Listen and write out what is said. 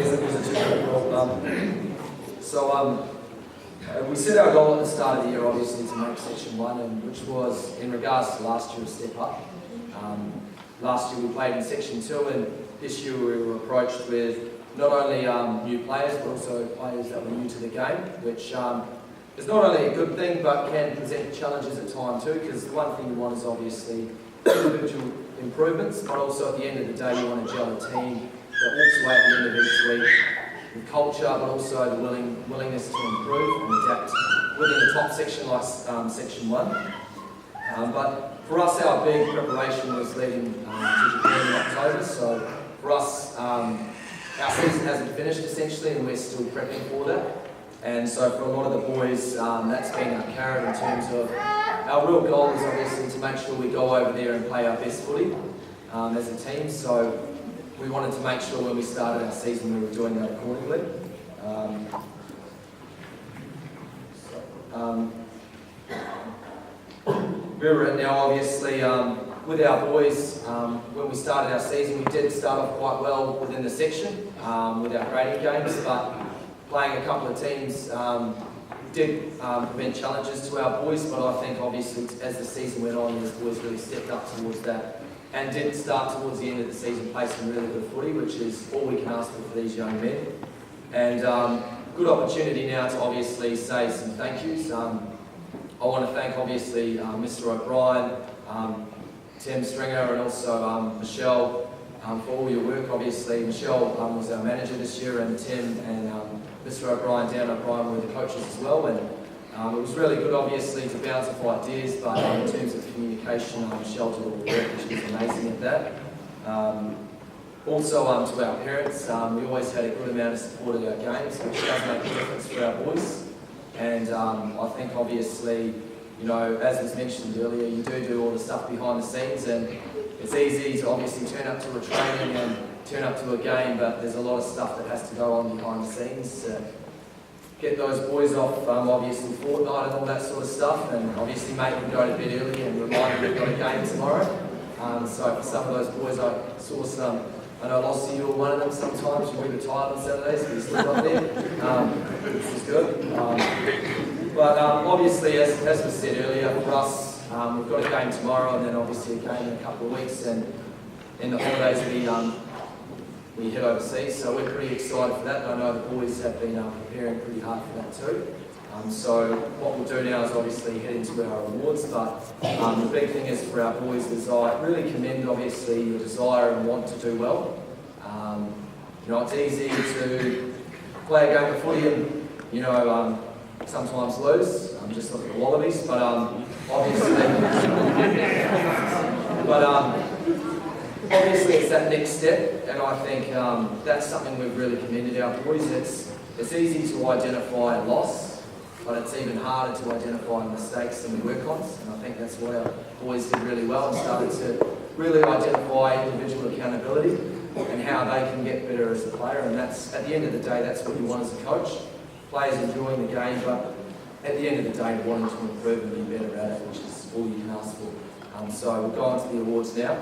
season was achieved well. We set our goal at the start of the year, obviously, to make Section 1, and which was, in regards to last year, a step up. Last year we played in Section 2, and this year we were approached with not only new players, but also players that were new to the game, which is not only a good thing, but can present challenges at times too, because the one thing you want is obviously individual improvements, but also at the end of the day you want to gel a team that walks away at the end of each week with culture, but also the willingness to improve and adapt within the top section like Section 1. But for us, our big preparation was leading to Japan in October, so for us, our season hasn't finished essentially, and we're still prepping for that. And so for a lot of the boys, that's been our carrot in terms of our real goal is obviously to make sure we go over there and play our best footy as a team. So we wanted to make sure when we started our season we were doing that accordingly. Where we're at now, obviously, with our boys, when we started our season, we did start off quite well within the section with our grading games, but playing a couple of teams did prevent challenges to our boys, but I think obviously as the season went on, these boys really stepped up towards that and did start towards the end of the season play some really good footy, which is all we can ask for these young men. And good opportunity now to obviously say some thank yous. I want to thank obviously Mr. O'Brien, Tim Stringer, and also Michelle for all your work. Obviously Michelle was our manager this year, and Tim and Mr. O'Brien, Dan O'Brien were the coaches as well, and it was really good obviously to bounce off ideas, but in terms of communication, Michelle did all the work, which was amazing at that. Also to our parents, we always had a good amount of support at our games, which does make a difference for our boys. And I think obviously, you know, as was mentioned earlier, you do all the stuff behind the scenes, and it's easy to obviously turn up to a training and turn up to a game, but there's a lot of stuff that has to go on behind the scenes to get those boys off, obviously fortnight and all that sort of stuff, and obviously make them go to bed early and remind them they've got a game tomorrow. So for some of those boys, I saw some, I know Lossie, you were one of them sometimes, you were tired on Saturdays, but you still got there, which was good. But obviously, as was said earlier, for us, we've got a game tomorrow and then obviously a game in a couple of weeks, and in the holidays we head overseas, so we're pretty excited for that, and I know the boys have been preparing pretty hard for that too. So what we'll do now is obviously head into our awards, but the big thing is for our boys is I really commend obviously your desire and want to do well. You know, it's easy to play a game of footy and, you know, sometimes lose, just look at the Wallabies, but obviously it's that next step, and I think that's something we've really commended our boys. It's easy to identify a loss, but it's even harder to identify mistakes and work on, and I think that's what our boys did really well and started to really identify individual accountability and how they can get better as a player, and that's, at the end of the day, that's what you want as a coach. Players enjoying the game, but at the end of the day, wanting to improve and be better at it, which is all you can ask for. So we'll go on to the awards now.